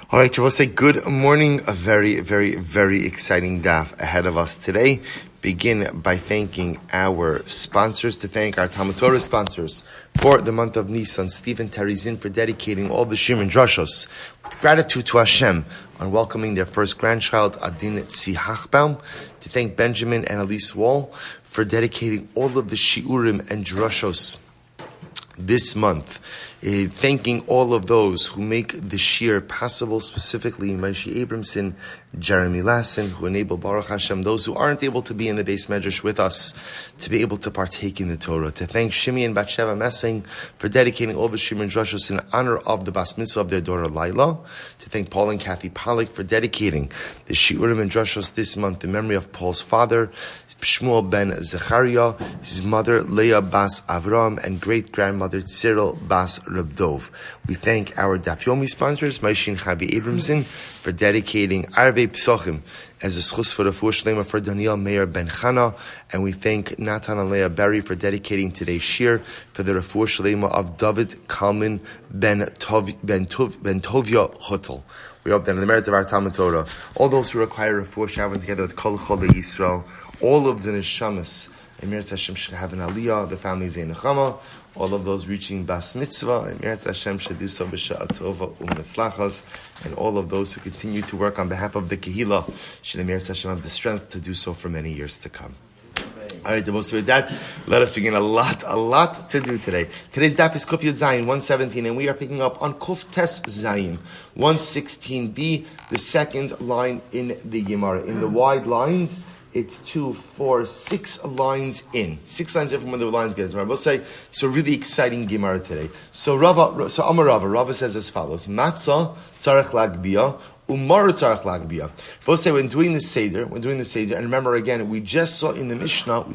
All right, I will say good morning. A very, very, very exciting daf ahead of us today. Begin by thanking our sponsors, to thank our Talmud Torah sponsors for the month of Nisan, Czinn Teri Kahn Czinn, for dedicating all the Shir and Drashos with gratitude to Hashem on welcoming their first grandchild, Adin Tzvi Hochbaum, to thank Benjamin and Elys Wohl for dedicating all of the Shiurim and Drashos this month. Thanking all of those who make the shir possible, specifically Moishe Abramson, Jeremy Lasson, who enable Baruch Hashem, those who aren't able to be in the Beis Midrash with us, to be able to partake in the Torah. To thank Shimmy Batsheva Messing for dedicating all the Shimmy Drashos in honor of the Bas Mitzva of their daughter Lilah. To thank Paul and Kathy Pollack for dedicating the Shiurim and Drashos this month in memory of Paul's father, Shmuel ben Zechariah, his mother Leah Bas Avrohom, and great-grandmother Tziril Bas Rav Dov. We thank our Daf Yomi sponsors, Moishe and Abramson, for dedicating Pesachim as a schus for the Shlema for Daniel Meir ben Chana, and we thank Natan and Leah Berry for dedicating today's shir for the Refuah Shlema of David Kalman ben Tovia Hotel. We hope that in the merit of our Talmud Torah, all those who require Refuah Shavin together with Kol Chol Yisrael, all of the neshamas, Emir Hashem should have an aliyah, the family Zayin Nechama. All of those reaching Bas Mitzva, Emir Hashem should do so b'sha'at tova u'metzlachas, and all of those who continue to work on behalf of the Kehillah should Emir Hashem have the strength to do so for many years to come. All right, with that, let us begin. A lot to do today. Today's daf is Kuf Yud Zayin 117, and we are picking up on Kuf Tes Zayin 116b, the second line in the Gemara. In the wide lines, it's 2, 4, 6 lines in. 6 lines in from when the lines get into. I will say, so really exciting Gemara today. So Amar Rava says as follows: Matzah tzarech lagbiyah, umar tzarech lagbiyah. Both say when doing the Seder, and remember again, we just saw in the Mishnah,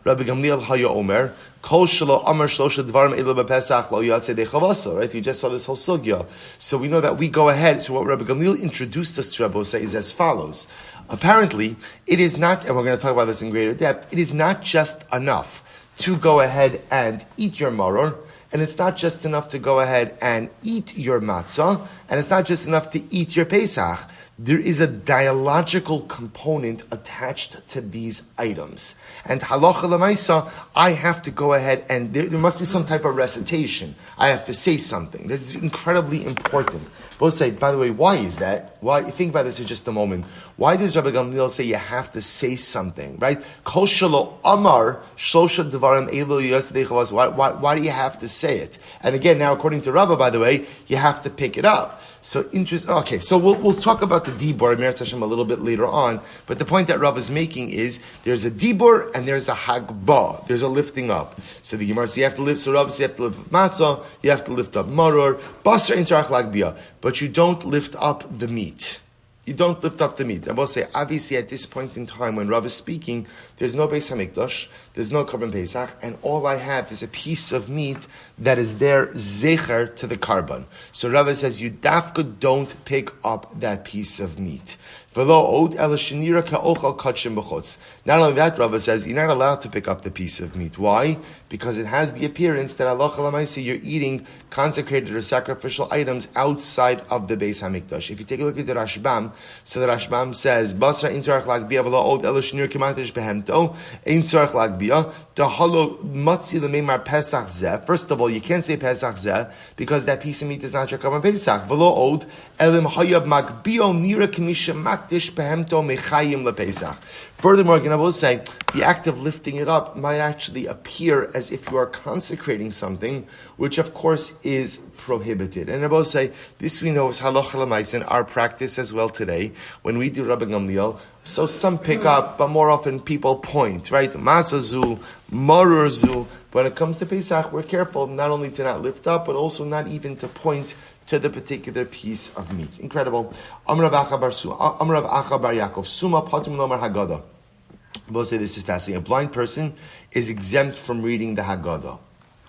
Rabbi Gamliel Haya Omer, Kol Shelo Amar Shlosha Dvarim Elo BePesach Lo Yatzei Dechavasa, right? We just saw this whole sugya. So we know that we go ahead. So what Rabbi Gamliel introduced us to, Rabbi say, is as follows. Apparently, it is not, and we're going to talk about this in greater depth, it is not just enough to go ahead and eat your maror, and it's not just enough to go ahead and eat your matzah, and it's not just enough to eat your Pesach. There is a dialogical component attached to these items. And halacha l'maisa, I have to go ahead and there must be some type of recitation. I have to say something. This is incredibly important. Both say, by the way, why is that? Why? Think about this for just a moment. Why does Rabbi Gamliel say you have to say something, right? Kol shelo amar shlosha devarim elo yatzei dechavas. Why do you have to say it? And again, now according to Rava, by the way, you have to pick it up. So okay, so we'll talk about the dibur Meretz Hashem a little bit later on. But the point that Rav is making is there's a dibur and there's a hagbah. There's a lifting up. So the Gemara says you have to lift. So Rav says you have to lift matzah. You have to lift up maror, basar intzarach lagbiyah. But you don't lift up the meat. You don't lift up the meat. I will say, obviously, at this point in time, when Rav is speaking, there's no Beis Hamikdash, there's no Korban Pesach, and all I have is a piece of meat that is there, zecher to the karban. So Rav says, you dafka don't pick up that piece of meat. Not only that, Rav says, you're not allowed to pick up the piece of meat. Why? Because it has the appearance that halacha l'maaseh you're eating consecrated or sacrificial items outside of the Beis Hamikdash. If you take a look at the Rashbam, so the Rashbam says, Basra in tzarech lagbiyah v'lo od elo shenir k'matish behemto ein tzarech lagbiyah dahalo matzi l'meimar Pesach zeh. First of all, you can't say Pesach zeh because that piece of meat is not your Korban Pesach. V'lo od elim hayab magbio nira k'misha makdish behemto mechayim lePesach. Furthermore, again, I will say, the act of lifting it up might actually appear as if you are consecrating something, which of course is prohibited. And I will say, this we know is halacha l'maisa in our practice as well today, when we do Rabbi Gamliel. So some pick up, but more often people point, right? Mazazu, marurzu. When it comes to Pesach, we're careful not only to not lift up, but also not even to point to the particular piece of meat. Incredible. Amrav Acha Bar Yaakov, Suma Patum Lomar Haggadah. Both say this is fascinating. A blind person is exempt from reading the Haggadah.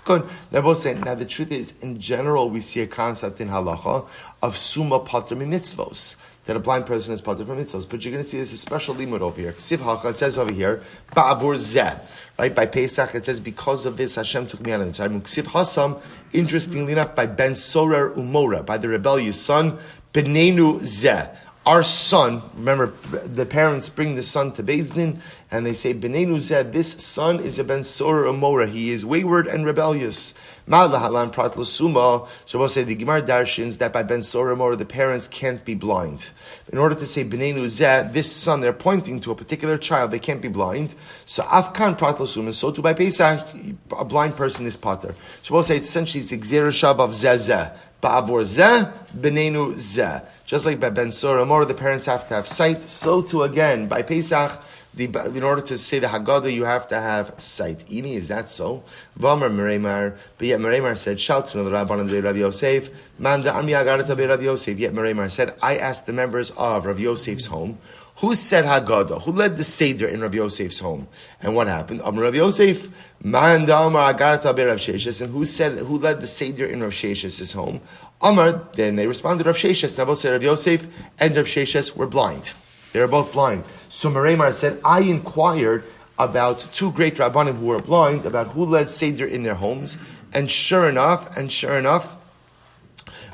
Good. Now both say, now the truth is, in general, we see a concept in halacha of Suma Patum Mitzvos, that a blind person is Patum from mitzvos. But you're going to see there's a special limud over here. Ksiv Hacha, it says over here, Ba'avur Zeh. Right, by Pesach it says, because of this Hashem took me out of the time. Ksiv Hasam, interestingly enough, by Ben Sorer Umora, by the rebellious son, Benenu zeh. Our son, remember, the parents bring the son to Beis Din, and they say, Benenu zeh, this son is a ben sorah umora. He is wayward and rebellious. Ma'al lahalan prat l'suma. So we'll say the Gemara darshins that by ben sorah umora, the parents can't be blind. In order to say Benenu zeh, this son, they're pointing to a particular child, they can't be blind. So afkan prat l'suma, so too by Pesach, a blind person is pater. So we'll say essentially it's exer shav of zeh zeh. Ba'avor zeh, benenu zeh. Just like by Ben Sorah Amor, the parents have to have sight. So too again, by Pesach, in order to say the Haggadah, you have to have sight. Ini, is that so? V'amar Mereimar, but yet Mereimar said, Shaltun the Rabbanan de Rav Yosef, Manda Ami Agarata be Rav Yosef. Yet Mereimar said, I asked the members of Rav Yosef's home, who said Haggadah? Who led the Seder in Rav Yosef's home? And what happened? Amar Rav Yosef, Manda Amar Agarata be Rav Sheshes. And who led the Seder in Rav Sheshes' home? Amar, then they responded, Rav Sheshes. Now both said Rav Yosef and Rav Sheshes were blind. They were both blind. So Mereimar said, I inquired about two great Rabbanim who were blind, about who led Seder in their homes. And sure enough,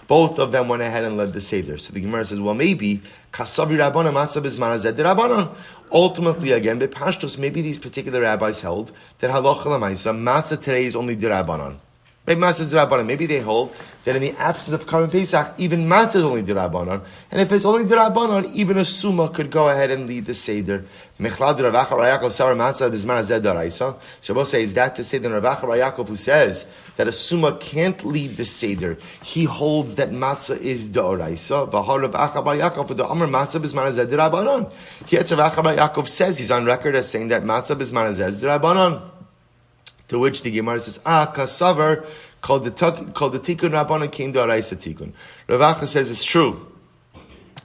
both of them went ahead and led the Seder. So the Gemara says, well, maybe, Kasabi Rabbanan Matzah Bizman Hazeh de Rabbanan. Ultimately, again, Bepashtos, maybe these particular rabbis held that Halacha L'maisa, Matzah today is only de Rabbanan. Maybe they hold that in the absence of Karban Pesach, even matzah is only d'Rabbanan. And if it's only d'Rabbanan, even a summa could go ahead and lead the Seder. Mechlad Rav Acha Yaakov Savar Matzah Bizman Hazeh d'Oraisa. Shabbos says, is that to say that Rav Acha Yaakov, who says that a summa can't lead the Seder, he holds that matzah is d'Oraisa. V'ha Rav Acha Yaakov for the Amar Matzah Bizman Hazeh d'Rabbanan. Yet Rav Acha Yaakov says, he's on record as saying that matzah Bizman Hazeh is d'Rabbanan. To which the Gemara says, kasavar, called the tikkun Rabbanan came to Araisa tikkun. Rav Acha says it's true.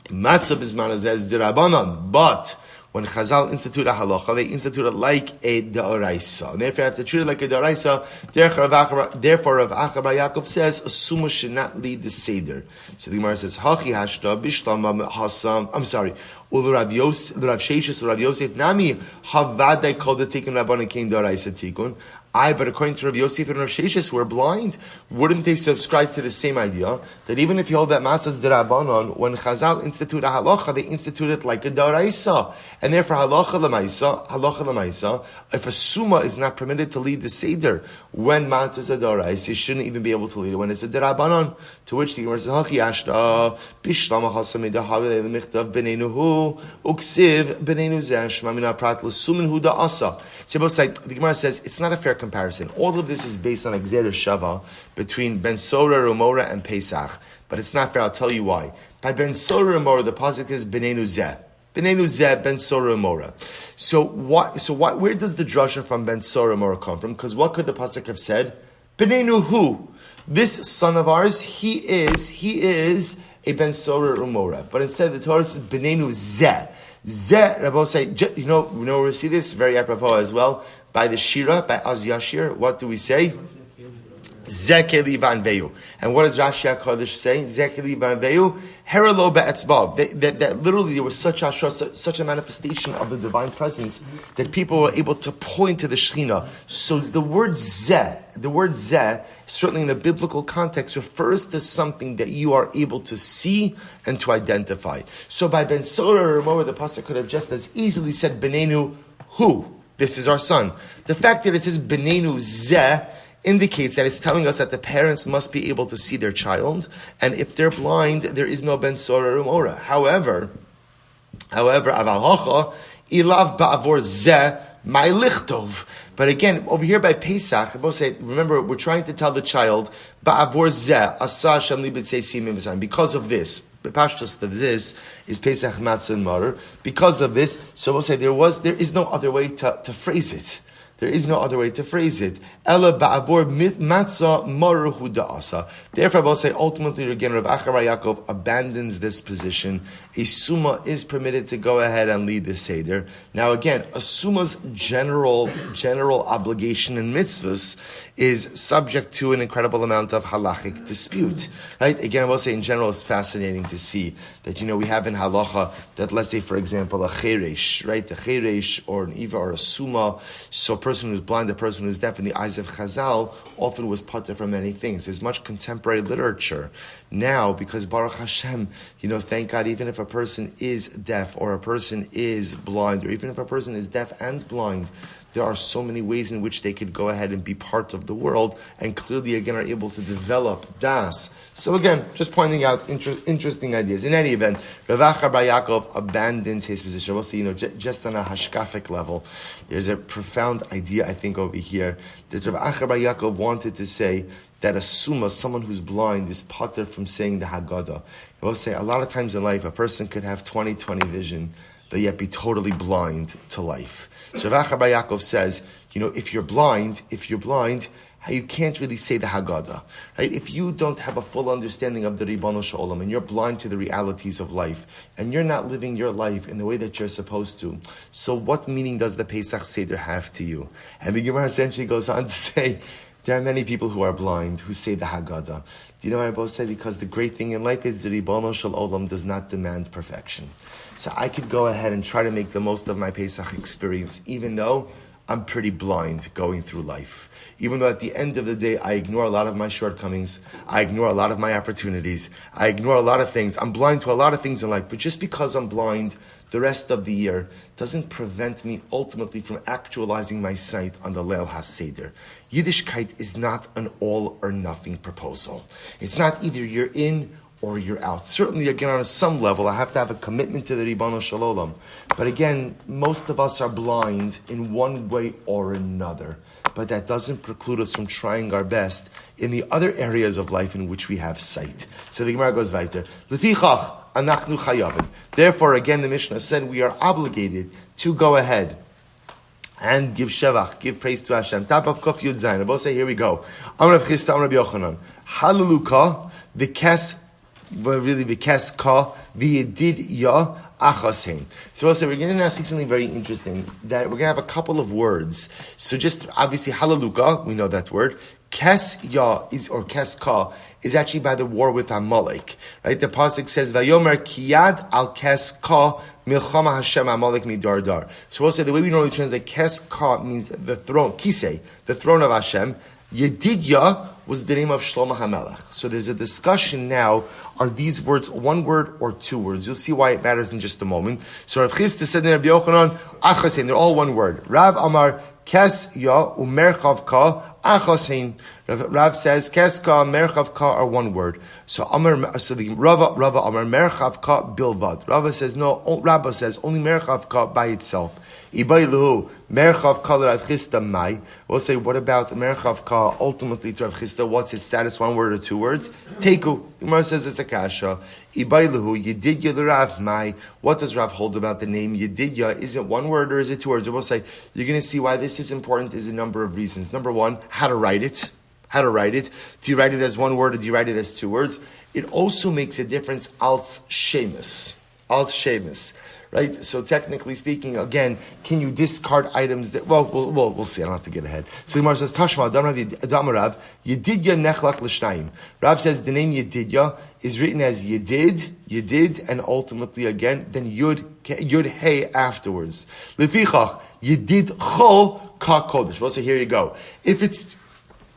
Matzah bizman hazeh is d'Rabbanan, but when Chazal institute a halacha, they institute it like a d'Oraisa. And therefore, you have to treat it like a d'Oraisa. Therefore, Rav Acha Bar Yaakov says a summa should not lead the Seder. So the Gemara says, Hachi hashta bishlama hasam. I'm sorry. Ulu Rav Sheshes, Rav Yosef Nami Havadai called the tikkun Rabbanan came d'Oraisa tikkun. But according to Rav Yosef and Rav Sheshes, who are blind, wouldn't they subscribe to the same idea that even if you hold that matzah is d'Rabbanan, when Chazal institute a halacha, they institute it like a d'Oraisa, and therefore halacha l'maisa, if a summa is not permitted to lead the seder when matzah is a d'Oraisa, you shouldn't even be able to lead it when it's a d'Rabbanan. To which the Gemara says, "Hachi ashta bishlama hasam idahavei lemichtav b'neinuhu uksiv b'neinu zeh shmamina prat l'sumin hu da'asa." So both sides, the Gemara says it's not a fair comparison. All of this is based on Gzera Shava between Ben Sorah Umora and Pesach, but it's not fair. I'll tell you why. By Ben Sorah Umora, the pasuk is Benenu Zeh. Benenu Zeh, Ben Sorah Umora. So where does the drasha from Ben Sorah Umora come from? Because what could the pasuk have said? Benenu Hu. This son of ours, he is a Ben Sorah Umora. But instead the Torah says Benenu Zeh. Zeh, Rabbi say, you know where we see this? Very apropos as well. By the Shira, by Az Yashir, what do we say? Zekeli vanveyu. And what does Rashi HaKadosh say? Zekeli vanveyu, heralo be'etzbav. That literally there was such a manifestation of the divine presence that people were able to point to the Shechina. So the word zeh, certainly in the biblical context, refers to something that you are able to see and to identify. So by Ben Sorah or the pasuk could have just as easily said Benenu Hu. This is our son. The fact that it says Benenu Zeh indicates that it's telling us that the parents must be able to see their child, and if they're blind, there is no Ben Sorah Umora. However, Aval Hacha, Ilav Ba'avor Zeh, My Lichtov. But again, over here by Pesach, I both say, remember, we're trying to tell the child, Ba'avor Zeh, Asa Hashem li b'tzei simim v'zayim. Because of this, the pashtus of this is Pesach Matzah and Marer. Because of this, so we'll say there is no other way to phrase it. There is no other way to phrase it. Ela ba'avor matzah marer hu da'asa. Therefore, I will say ultimately again, Rav Acha Bar Yaakov abandons this position. A summa is permitted to go ahead and lead the seder. Now, again, a summa's general obligation in mitzvahs is subject to an incredible amount of halachic dispute. Right? Again, I will say in general, it's fascinating to see that we have in halacha that, let's say, for example, a cheresh, right? A cheresh or an iva or a summa. So person who's blind, a person who's deaf, in the eyes of Chazal, often was pater from many things. There's much contemporary literature now, because Baruch Hashem, thank God, even if a person is deaf, or a person is blind, or even if a person is deaf and blind, there are so many ways in which they could go ahead and be part of the world, and clearly, again, are able to develop das. So again, just pointing out interesting ideas. In any event, Rav Acha Bar Yaakov abandons his position. We'll see, just on a hashkafic level, there's a profound idea, I think, over here, that Rav Acha Bar Yaakov wanted to say that a summa, someone who's blind, is pater from saying the Haggadah. He will say, a lot of times in life, a person could have 20/20 vision, but yet be totally blind to life. So Rav Acha Bar Yaakov says, if you're blind, you can't really say the Haggadah, right? If you don't have a full understanding of the Ribbono Shel Olam, and you're blind to the realities of life, and you're not living your life in the way that you're supposed to, so what meaning does the Pesach Seder have to you? And the Gemara essentially goes on to say, there are many people who are blind who say the Haggadah. Do you know what I both say? Because the great thing in life is the Ribbono Shel Olam does not demand perfection. So I could go ahead and try to make the most of my Pesach experience, even though I'm pretty blind going through life. Even though at the end of the day, I ignore a lot of my shortcomings, I ignore a lot of my opportunities, I ignore a lot of things. I'm blind to a lot of things in life, but just because I'm blind the rest of the year doesn't prevent me ultimately from actualizing my sight on the Leil HaSeder. Yiddishkeit is not an all or nothing proposal. It's not either you're in or you're out. Certainly, again, on some level, I have to have a commitment to the Ribbono Shel Olam. But again, most of us are blind in one way or another. But that doesn't preclude us from trying our best in the other areas of life in which we have sight. So the Gemara goes weiter. Lefichach anachnu chayavim. Therefore, again, the Mishnah said we are obligated to go ahead and give shevach, give praise to Hashem. Top of Kof Yud Zayin. I both say, here we go. Amar Rav Chisda, Amar Rabbi Yochanan. Hallelujah, v'kes ka, v'yedid ya, achasein. So we'll say we're going to now see something very interesting, that we're going to have a couple of words. So just obviously hallelujah, we know that word. Kes ya is, or kes ka, is actually by the war with Amalek. Right? The pasuk says, Vayomer kiyad al kes ka milchama Hashem Amalek midardar. So we'll say the way we normally translate kes ka means the throne, kisei, the throne of Hashem. Yedidya was the name of Shlomo HaMelech. So there's a discussion now, are these words one word or two words? You'll see why it matters in just a moment. So Rav Chisda said in Rabbi Yochanan, Achasein, they're all one word. Rav Amar, Kes Ya Umerchav Ka, Achasein. Rav says, Kes Ka, Merchav Ka are one word. So the Rava Amar, Merchav Ka Bilvad. Rava says, no, Rabba says, only Merchav Ka by itself. Ibailuhu, Merchav Ka Rav Chisda Mai. We'll say, what about Merchav Ka ultimately to Rav Chisda? What's his status? One word or two words? Teku. Gemara says it's a kasha. Ibailuhu, Yedidya the Rav Mai. What does Rav hold about the name Yedidya? Is it one word or is it two words? We'll say, you're going to see why this is important is a number of reasons. Number one, how to write it. How to write it. Do you write it as one word or do you write it as two words? It also makes a difference als shemus. Als shemus. Right? So technically speaking, again, can you discard items that, we'll see. I don't have to get ahead. So the Gemara says, Tashma, Damarav, Yedidya nechlak l'shnayim. Rav says the name Yedidya is written as Yedid, and ultimately again, then Yud Hey afterwards. Lefichach, Yedid Chol Ka Kodesh. We'll say, here you go. If it's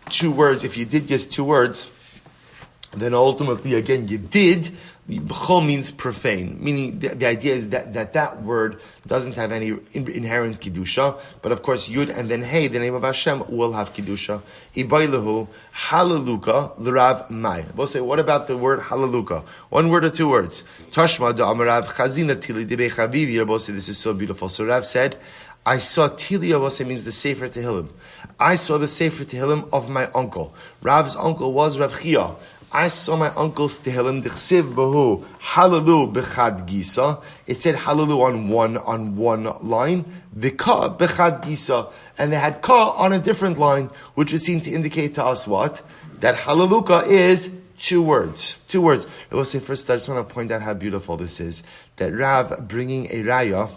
two words, if you did just two words, then ultimately again, Yedid, Chol means profane, meaning the idea is that word doesn't have any inherent Kiddusha, but of course Yud and then Hey, the name of Hashem, will have Kiddusha. Ibailahu, Hallelujah, L'Rav Mai. We'll say, what about the word Hallelujah? One word or two words? Tashma da Amarav Chazina Tili Debe Chavivi. Rabbi say, this is so beautiful. So Rav said, I saw Tili, Rabbi means the Sefer Tehillim. I saw the Sefer Tehillim of my uncle. Rav's uncle was Rav Chia. I saw my uncle's Tehillim, Dichsiv Bahu, Halalu Bechad Gisa. It said Halalu on one line, Vika Bechad Gisa, and they had Ka on a different line, which would seem to indicate to us what? That Halaluka is two words. Two words. I will say first, I just want to point out how beautiful this is. That Rav bringing a raya,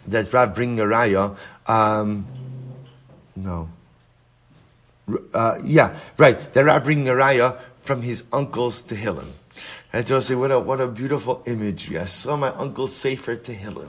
that Rav bringing a raya from his uncle's Tehillim. Right? They'll say, what a beautiful imagery. I saw my uncle's Sefer Tehillim.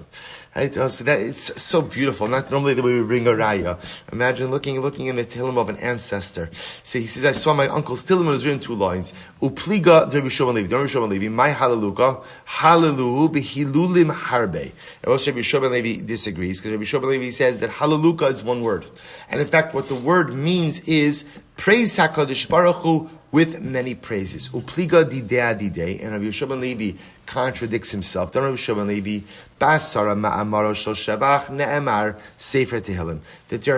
Right? They'll say that it's so beautiful. Not normally the way we bring a raya. Imagine looking in the Tehillim of an ancestor. So he says, I saw my uncle's Tehillim, it was written 2 lines. Upliga Rabbi Shimon Levi. Rabbi Shimon Levi, my halaluka, halalu behilulim harbe. And also Rabbi Shimon Levi disagrees, because Rabbi Shimon Levi says that halaluka is one word. And in fact, what the word means is praise HaKadosh Baruch Hu with many praises. Upliga didea didei, and Rabbi Shimon Levi contradicts himself. Then Rabbi Shimon Levi, basara ma'amaro shel shabach ne'emar Sefer Tehillim. That there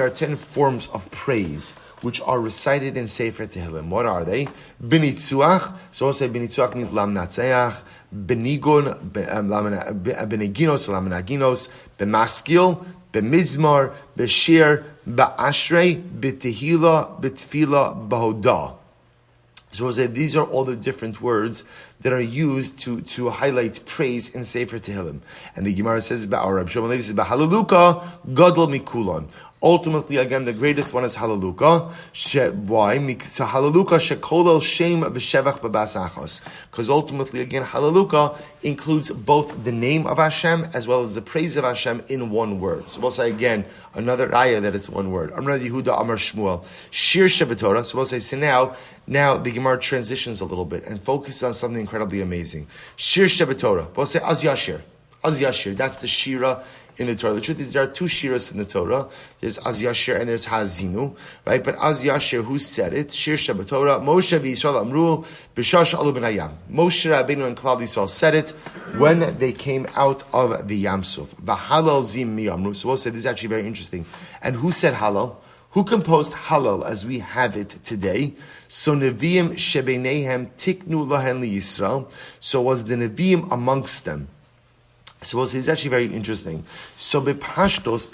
are 10 forms of praise which are recited in Sefer Tehillim. What are they? Benitzuach. So we'll say benitzuach means lam natzeach. Benigun, beneginos, lam naginos. Bemaskil, bemizmar, beshir, ba'ashrei, betehila, betfila, bahodah. So we'll say these are all the different words that are used to highlight praise in Sefer Tehillim. And the Gemara says, Rabbi Shimon Levi says, "Halaluka gadol mikulon." Ultimately, again, the greatest one is Halaluka. Why? So Halaluka shekolel shem v'shevach b'bas achos. Because ultimately, again, Halaluka includes both the name of Hashem as well as the praise of Hashem in one word. So we'll say again, another ayah that it's one word. Amar Yehuda, Amar Shmuel. Shir Shebetorah. So we'll say, so now the Gemara transitions a little bit and focuses on something incredibly amazing. Shir Shebetorah. We'll say Az Yashir. Az Yashir. That's the Shira in the Torah. The truth is there are 2 shiras in the Torah. There's Az Yashir and there's Hazinu, right? But Az Yashir, who said it? Shir Shebetorah. Moshe v'Yisrael amru b'shash alu ben hayam. Moshe Rabbeinu and Klal Yisrael said it when they came out of the Yam Suf. V'halal zim mi amru. So we'll say this is actually very interesting. And who said halal? Who composed halal as we have it today? So Nevi'im shebenehem tiknu lahen li Yisrael. So was the Nevi'im amongst them. So we'll see, it's actually very interesting. So bepashtos,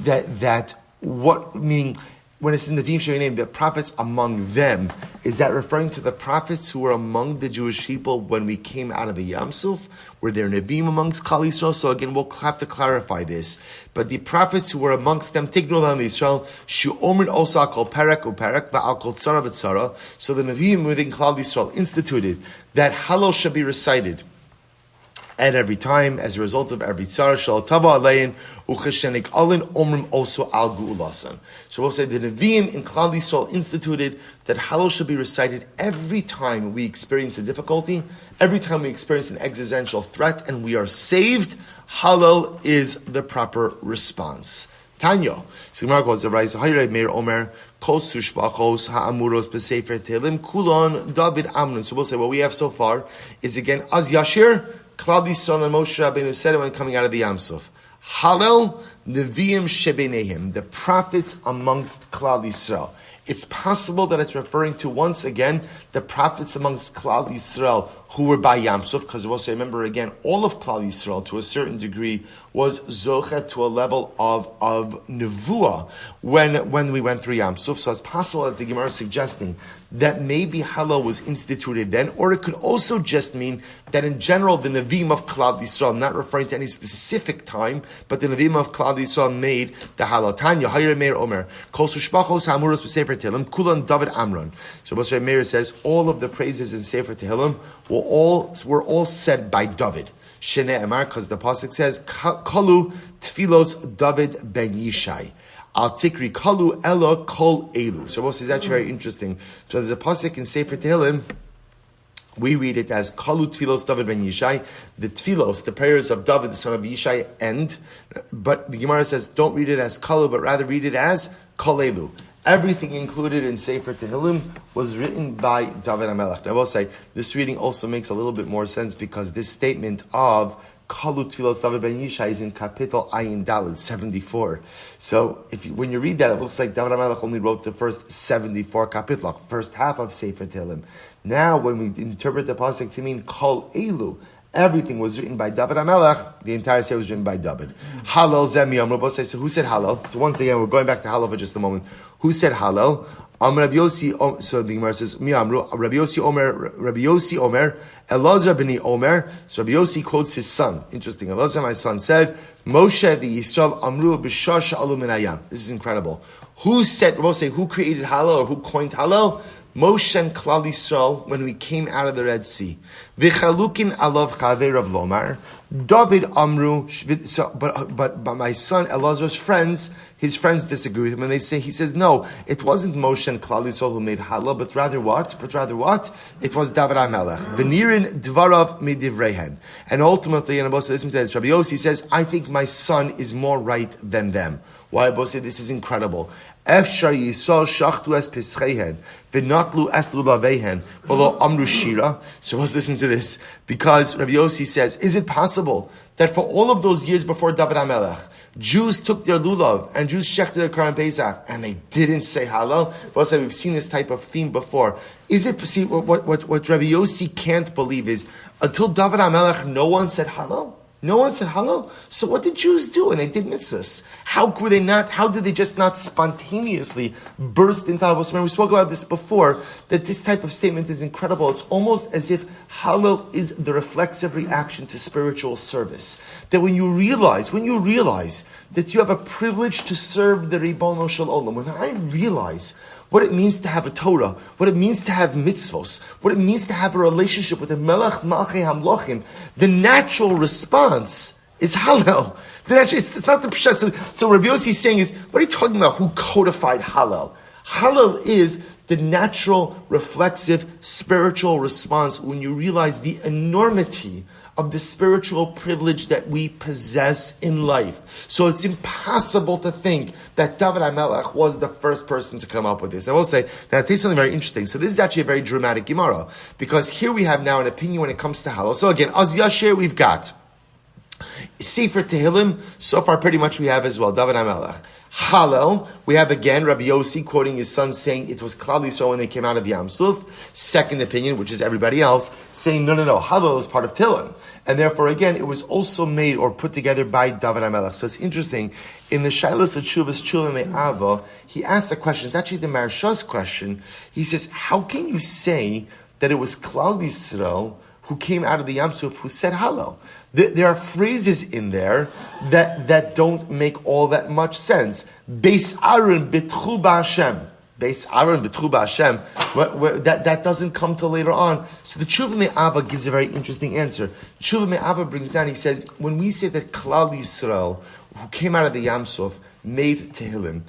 that what, meaning, when it's in the Nevi'im shebenehem, the prophets among them, is that referring to the prophets who were among the Jewish people when we came out of the Yam Suf? Were there Nevi'im amongst Klal Yisrael? So again, we'll have to clarify this. But the prophets who were amongst them, Tignu Lan Yisrael, Shu'omid also Akol Perek Uperek, Va'akol Tzara V'Tzara. So the Nevi'im within Klal Yisrael instituted that Halal should be recited at every time, as a result of every tzara, shal tava alein, ucheshenik alin omrim also al Lasson. So we'll say the Nevi'im in Klal Yisrael instituted that Halal should be recited every time we experience a difficulty, every time we experience an existential threat, and we are saved. Halal is the proper response. Tanya. So Gemara goes to Rise Hayre Meir Omer Kol Sushbachos Ha'amuros B'Sefer Tehillim Kulon David Amnon. So we'll say what we have so far is again Az Yashir. Klal Yisrael and Moshe Rabbeinu said it when coming out of the Yam Suf. Halal Nevi'im Shebeneim, the prophets amongst Klal Yisrael. It's possible that it's referring to, once again, the prophets amongst Klal Yisrael who were by Yam Suf, because we'll say, remember again, all of Klal Yisrael, to a certain degree, was zocha to a level of nevuah when we went through Yam Suf. So it's possible that the Gemara is suggesting that maybe Halal was instituted then, or it could also just mean that in general the Nevi'im of Klal Yisrael, not referring to any specific time, but the Nevi'im of Klal Yisrael made the Halal. Tanya, Hayre Meir Omer, Kol Sushbachos Ha'amuros B'Sefer Tehillim, Kulan David Amron. So Moshe Meir says all of the praises in Sefer Tehillim were all said by David. Shene Emar, because the pasuk says, Kalu Tfilos David ben Yishai. Al Tikri Kalu Ella Kol Elu. So this is actually very interesting. So there's a pasuk in Sefer Tehillim. We read it as Kalu Tfilos David ben Yishai. The Tfilos, the prayers of David, the son of Yishai, end. But the Gemara says, don't read it as Kalu, but rather read it as Kol Elu. Everything included in Sefer Tehillim was written by David HaMelech. Now I will say, this reading also makes a little bit more sense because this statement of Kalu Tfilos David ben Yishai is in Kapitel Ayin Daled 74. So when you read that, it looks like David HaMelech only wrote the first 74 Kapitel, first half of Sefer Tehillim. Now when we interpret the pasuk to mean Kol Elu, everything was written by David HaMelech. The entire Sefer was written by David. Halal Zemi Amr. So who said Halal? So once again, we're going back to Halal for just a moment. Who said Halal? Rabbi Yossi. So the Gemara says, Mi Amru. Rabbi Yossi Omer. Elazar b'ni Omer. So Rabbi Yossi quotes his son. Interesting. Elazar, my son, said, Moshe v'Yisrael Amru b'shash alu min hayam. This is incredible. Who said? We'll say who created Halal or who coined Halal? Moshe and Klal Yisrael when we came out of the Red Sea. V'chalukin alav chaver Rav Lomar. David Amru, but my son Elazar's friends, his friends disagree with him, and he says, no, it wasn't Moshe and Klal Yisrael who made Halah, but rather what? It was David HaMelech. V'nirin dvarav midivrehen. And ultimately, and Abba listen to this, Rabbi Yossi says, I think my son is more right than them. Why, Abba said, this is incredible. Efshar yisol shachtu es pischehen v'natlu es lulavehen v'lo amru shira. So let's listen to this, because Rabbi Yossi says, is it possible that for all of those years before David HaMelech, Jews took their lulav and Jews shechted their Korban Pesach and they didn't say halal? Well, we've seen this type of theme before. Is it, see, what Rabbi Yossi can't believe is, until David HaMelech, no one said halal? No one said halal. So what did Jews do? And they did mitzvahs. How did they just not spontaneously burst into halal? We spoke about this before, that this type of statement is incredible. It's almost as if halal is the reflexive reaction to spiritual service. That when you realize that you have a privilege to serve the Ribono Shel Olam, when I realize what it means to have a Torah, what it means to have mitzvos, what it means to have a relationship with the Melech Malchei Hamlochim, the natural response is halal. It's not the pshat. So Rabbi Yossi is saying is, what are you talking about? Who codified halal? Halal is the natural, reflexive, spiritual response when you realize the enormity of the spiritual privilege that we possess in life. So it's impossible to think that David HaMelech was the first person to come up with this. I will say, now I'll tell you something very interesting. So this is actually a very dramatic Gemara, because here we have now an opinion when it comes to halal. So again, Az Yashir we've got Sefer Tehillim, so far pretty much we have as well, David HaMelech. Halal, we have again Rabbi Yossi quoting his son saying it was Klal Yisrael when they came out of Yam Suf. Second opinion, which is everybody else, saying no, Halal is part of Tehillim. And therefore again, it was also made or put together by David HaMelech. So it's interesting, in the Shailas of Shuvas Tshuva Me'ava, he asked a question, it's actually the Maharsha's question. He says, how can you say that it was Klal Yisrael who came out of the Yam Suf who said Halal? There are phrases in there that don't make all that much sense. Beis Aaron betchu b'Hashem. Beis Aaron betchu b'Hashem. That doesn't come till later on. So the Tshuva Me'ava gives a very interesting answer. Tshuva Me'ava brings down, he says, when we say that Klal Yisrael, who came out of the Yam Suf, made Tehillim,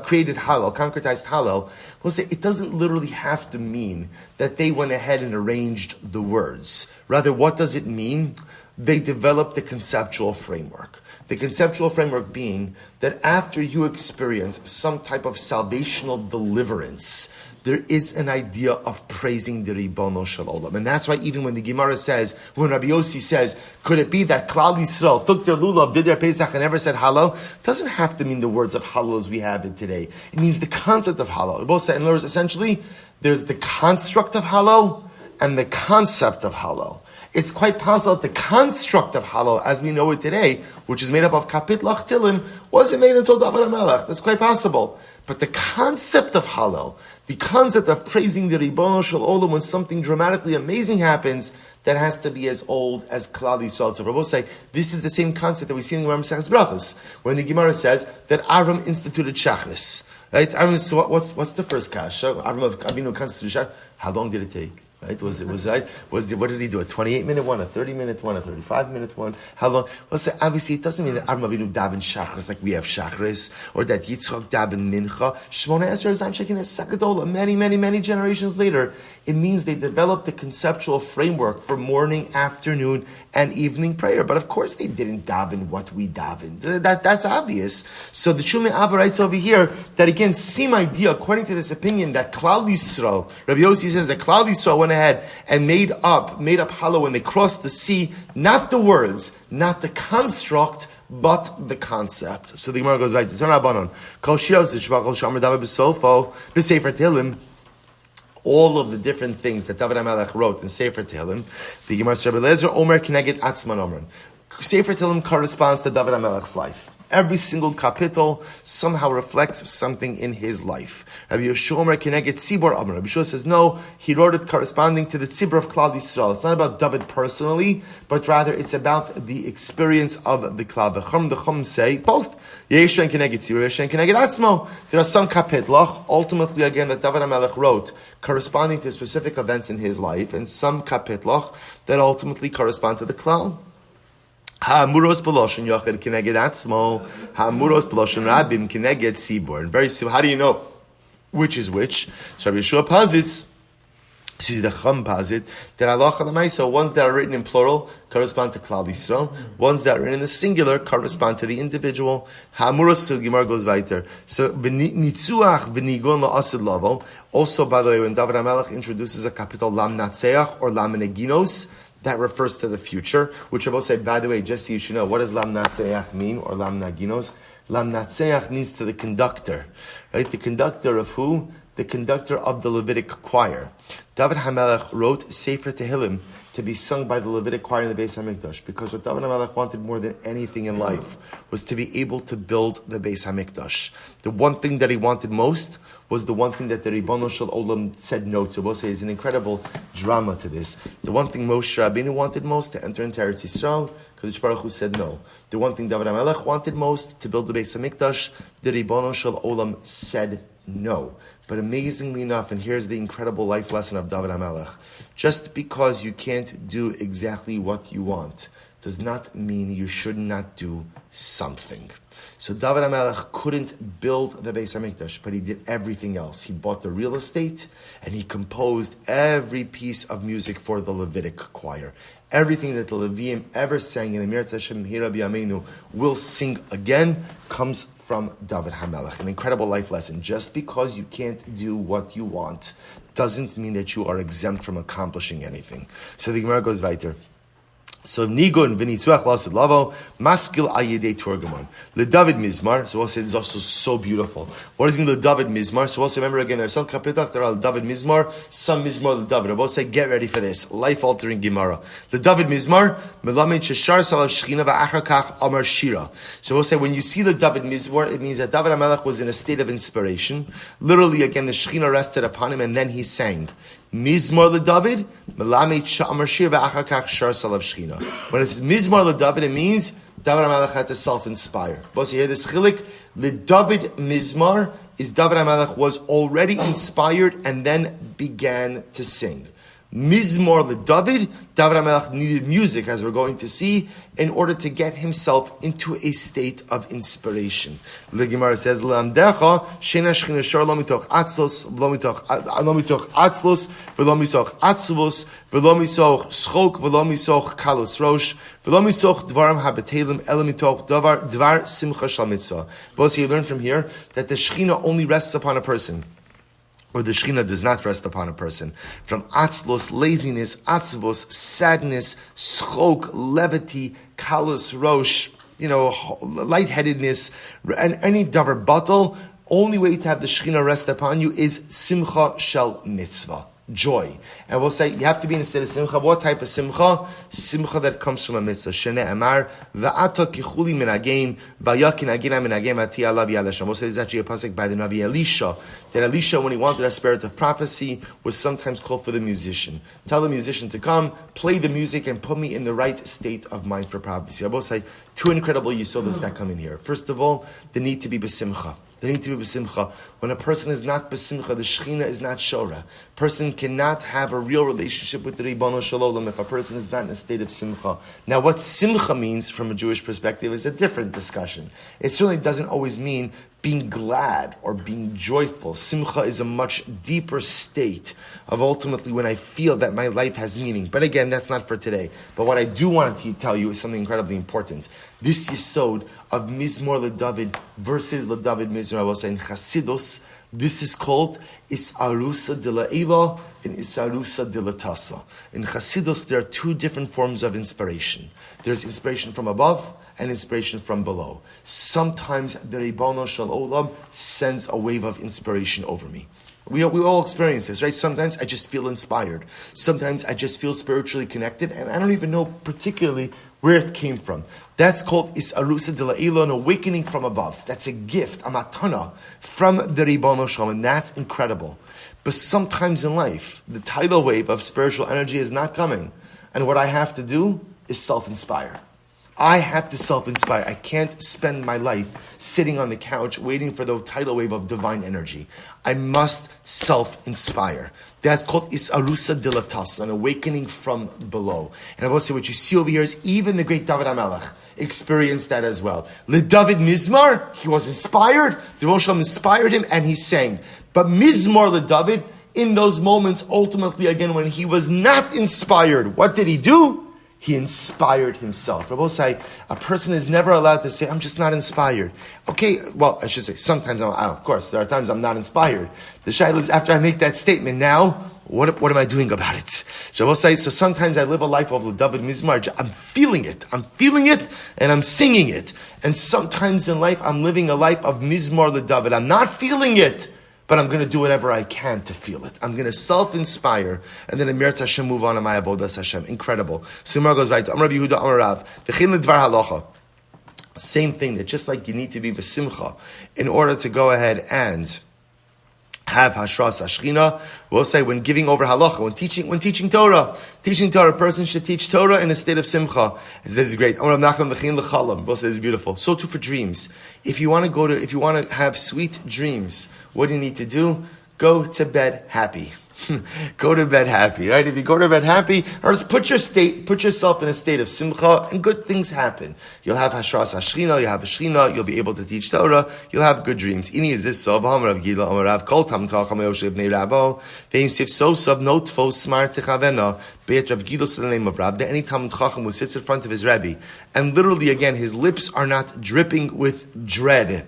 created halal, concretized halal, we'll say it doesn't literally have to mean that they went ahead and arranged the words. Rather, what does it mean? They developed a conceptual framework. The conceptual framework being that after you experience some type of salvational deliverance, there is an idea of praising the Ribono Shel Olam. And that's why even when the Gemara says, when Rabbi Yossi says, could it be that Klal Yisrael took their lulav, did their Pesach, and never said halal? It doesn't have to mean the words of halal as we have it today. It means the concept of halal. Both say, in other words, essentially, there's the construct of halal and the concept of halal. It's quite possible that the construct of halal, as we know it today, which is made up of kapit lach tilim, wasn't made until David HaMelech. That's quite possible. But the concept of halal, the concept of praising the Ribono Shel Olam when something dramatically amazing happens, that has to be as old as Klal Yisrael. So Rabbi say this is the same concept that we see in the Gemara Maseches Brachos, when the Gemara says that Avram instituted Shachris. Right? So what's the first kasha? Avram Avinu constituted Shachris. How long did it take? Right? What did he do? A 28-minute one, a 30-minute one, a 35-minute one? How long? Well, so obviously, it doesn't mean that Avram Avinu daven Shachris like we have Shachris, or that Yitzchak daven Mincha. Shmona Esrei Zan Shekin is Sakadola. Many generations later, it means they developed a conceptual framework for morning, afternoon, and evening prayer. But of course, they didn't daven what we daven. That's obvious. So the Shulman Ava writes over here that again, same idea according to this opinion that Klal Yisrael, Rabbi Yossi says that Klal Yisrael went ahead and made up halal when they crossed the sea, not the words, not the construct, but the concept. So the Gemara goes right to Torah. All of the different things that David HaMelech wrote in Sefer Tehillim, the Gemara says, Omer Keneged Atzman Omran. Sefer Tehillim corresponds to David HaMelech's life. Every single kapitel somehow reflects something in his life. Rabbi Yeshua Keneged Tzibor Amar. Rabbi Yeshua says, no, he wrote it corresponding to the Tzibor of Klal Yisrael. It's not about David personally, but rather it's about the experience of the Klal. The Chum say both. Yesh and Keneged Tzibor, Yesh and Keneged Atzmo. There are some kapitlach, ultimately again, that David HaMelech wrote, corresponding to specific events in his life, and some kapitlach that ultimately correspond to the Klal. Ha'amuros b'loshen yochid keneged atzmo, ha'amuros b'loshen rabim keneged tzibor. And very soon, how do you know which is which? So Rabbi Yeshua posits, the Chum posit, that halacha l'maisa, ones that are written in plural correspond to Klal Yisrael, ones that are written in the singular correspond to the individual. Ha'amuros, so Gemara goes weiter. So nitzuach v'nigon la'asid lavo. Also, by the way, when David HaMelech introduces a capital lam natseach or lam neginos, that refers to the future, which I will say, by the way, just so you should know, what does lam natseach mean, or lam naginos? Lam natseach means to the conductor, right? The conductor of who? The conductor of the Levitic choir. David HaMelech wrote Sefer Tehillim to be sung by the Levitic choir in the Beis HaMikdash, because what David HaMelech wanted more than anything in life was to be able to build the Beis HaMikdash. The one thing that he wanted most was the one thing that the Ribono Shel Olam said no to. We'll say there's an incredible drama to this. The one thing Moshe Rabbeinu wanted most, to enter into Eretz Yisrael, Kadosh Baruch Hu said no. The one thing David HaMelech wanted most, to build the Beis HaMikdash, the Ribono Shel Olam said no. But amazingly enough, and here's the incredible life lesson of David HaMelech, just because you can't do exactly what you want does not mean you should not do something. So David HaMelech couldn't build the Beis HaMikdash, but he did everything else. He bought the real estate, and he composed every piece of music for the Levitic choir. Everything that the Leviim ever sang in Emirat Hashem Hirabi Yameinu will sing again comes from David HaMelech. An incredible life lesson. Just because you can't do what you want doesn't mean that you are exempt from accomplishing anything. So the Gemara goes weiter. So Nigun v'nitzuach lasid lavo maskil ayidei turgamon leDavid Mizmar. So we'll say this is also so beautiful. What does it mean leDavid Mizmar? So we'll say, remember again, there's some kapitach there are leDavid Mizmar, some Mizmar leDavid. We'll say, get ready for this life-altering Gemara. LeDavid Mizmar melamed sheshar salav shechina va'achar kach amar shira. So we'll say, when you see leDavid Mizmar, it means that David HaMelech was in a state of inspiration. Literally, again, the shechina rested upon him, and then he sang. Mizmar leDavid, melamed sha'amar shir va'achar kach shar salav shechina. When it says Mizmar leDavid, it means David HaMelech had to self-inspire. But you hear this chilik? LeDavid Mizmar is David HaMelech was already inspired and then began to sing. Mizmor leDavid, David HaMelech needed music, as we're going to see, in order to get himself into a state of inspiration. The Gemara says, "L'amdecha shena shchina shar lo mitoch atzlos, lo mitoch atzlos, v'lo misoch atzvos, v'lo misoch schok, v'lo misoch kalos rosh, v'lo misoch dvarim habetelim, ela mitoch dvar simcha shal mitzvah." Both you learn from here that the Shechina only rests upon a person, or the Shechina does not rest upon a person, from atzlos, laziness, atzvos, sadness, schok, levity, kalos rosh, lightheadedness, and any davar batal. Only way to have the Shechina rest upon you is simcha shel mitzvah, joy. And we'll say, you have to be in a state of simcha. What type of simcha? Simcha that comes from a mitzvah. Shene Amar, va'ata kichuli minagim, va'yakin agina minagim ati alav yadasham. We'll say this is actually a pasuk by the Navi Elisha, that Elisha, when he wanted a spirit of prophecy, was sometimes called for the musician. Tell the musician to come, play the music, and put me in the right state of mind for prophecy. I will say, two incredible yisodas that come in here. First of all, the need to be besimcha. They need to be besimcha. When a person is not besimcha, the Shechina is not shora. Person cannot have a real relationship with the Ribono Shel Olam if a person is not in a state of simcha. Now, what simcha means from a Jewish perspective is a different discussion. It certainly doesn't always mean being glad or being joyful. Simcha is a much deeper state of ultimately when I feel that my life has meaning. But again, that's not for today. But what I do want to tell you is something incredibly important. This yisod of Mizmor leDavid versus leDavid Mizmor, I will say in Chasidus, this is called Isarusa de Leah and Isarusa de Latasa. In Chasidus, there are two different forms of inspiration. There's inspiration from above and inspiration from below. Sometimes the Ribono Shel Olam sends a wave of inspiration over me. We all experience this, right? Sometimes I just feel inspired. Sometimes I just feel spiritually connected, and I don't even know particularly where it came from. That's called Isarusa de Le'ila, an awakening from above. That's a gift, a matana, from the Ribono Shel Olam, and that's incredible. But sometimes in life, the tidal wave of spiritual energy is not coming. And what I have to do is self-inspire. I have to self-inspire. I can't spend my life sitting on the couch waiting for the tidal wave of divine energy. I must self-inspire. That's called Isarusa Dilatas, an awakening from below. And I will say what you see over here is even the great David HaMelech experienced that as well. LeDavid Mizmar, he was inspired. The Rosh Hashanah inspired him and he sang. But Mizmar LeDavid, in those moments, ultimately again, when he was not inspired, what did he do? He inspired himself. Rabbi say a person is never allowed to say, I'm just not inspired. Okay, well, I should say, sometimes, of course, there are times I'm not inspired. The shaila is, after I make that statement, now, what am I doing about it? So Rabbi say, so sometimes I live a life of David Mizmar. I'm feeling it, and I'm singing it. And sometimes in life, I'm living a life of Mizmar David. I'm not feeling it, but I'm going to do whatever I can to feel it. I'm going to self-inspire, and then Emir Hashem move on to my avodas Hashem. Incredible. So Gemara goes right to Amar Yehuda Amar Rav. Techin ledvar halacha. Same thing, that just like you need to be besimcha in order to go ahead and have hashras hashchina. We'll say when giving over halacha, when teaching Torah, a person should teach Torah in a state of simcha. This is great. We'll say this is beautiful. So too for dreams. If you want to have sweet dreams, what do you need to do? Go to bed happy. Go to bed happy, right? If you go to bed happy, or just put yourself in a state of simcha, and good things happen. You'll have hashras hashchina, you'll have a shchina, you'll be able to teach Torah, you'll have good dreams. Ini is this so Rav Gila Amar Rav Kol Tam Chacham Yoshe Bnei Rabo Vein Sif So Sub Not Fo Smart Techavena Beit Rav Gila is the name of Rav. That any Talmid Chacham who sits in front of his Rebbe, and literally again his lips are not dripping with dread.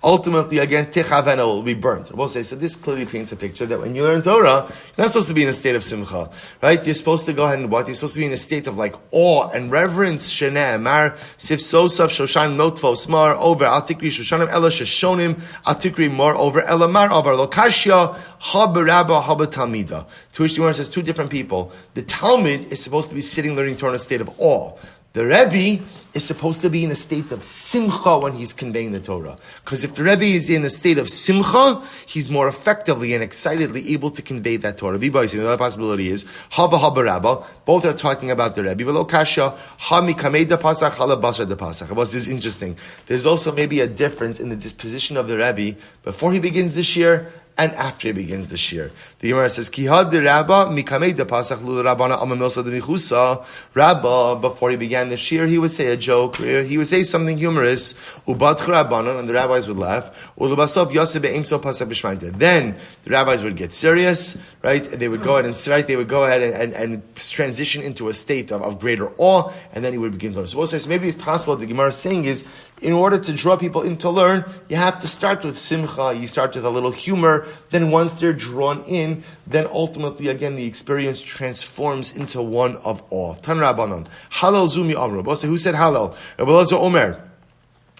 Ultimately, again, Techavena will be burnt. We'll say, so this clearly paints a picture that when you learn Torah, you're not supposed to be in a state of simcha, right? You're supposed to go ahead and what? You're supposed to be in a state of like awe and reverence. Sheneh Mar Sif Sosav Shoshan Notfo Smar over Atikri Shoshanim Ela Shoshonim Atikri More over Elamar over Lokashya Haba Rabba Haba Talmida. To which the Gemara says two different people. The Talmud is supposed to be sitting learning Torah in a state of awe. The Rebbe is supposed to be in a state of simcha when he's conveying the Torah. Because if the Rebbe is in a state of simcha, he's more effectively and excitedly able to convey that Torah. Another possibility is, Hava Haba Rabba, both are talking about the Rebbe. Velo Kasha, Ha Mikamei da Pasach, Hala Basar da Pasach. This is interesting. There's also maybe a difference in the disposition of the Rebbe before he begins this year and after he begins the shir. The Gemara says, Kihad de Rabba, Mikamei de Pasach Lul Rabbana Amamilsa de Michusa. Rabba, before he began the shir, he would say a joke, he would say something humorous, Ubat Rabbanan, and the rabbis would laugh. Ulubasov Yosef Be'imso Pasach B'Shmaita. Then the rabbis would get serious, right? They would go ahead and transition into a state of greater awe, and then he would begin to learn. So maybe it's possible the Gemara is saying is, in order to draw people in to learn, you have to start with simcha, you start with a little humor, then once they're drawn in, then ultimately again the experience transforms into one of awe. Tan Rabbanon. Halal Zumi Amru. Who said Halal? Rabbi Elazar Omer.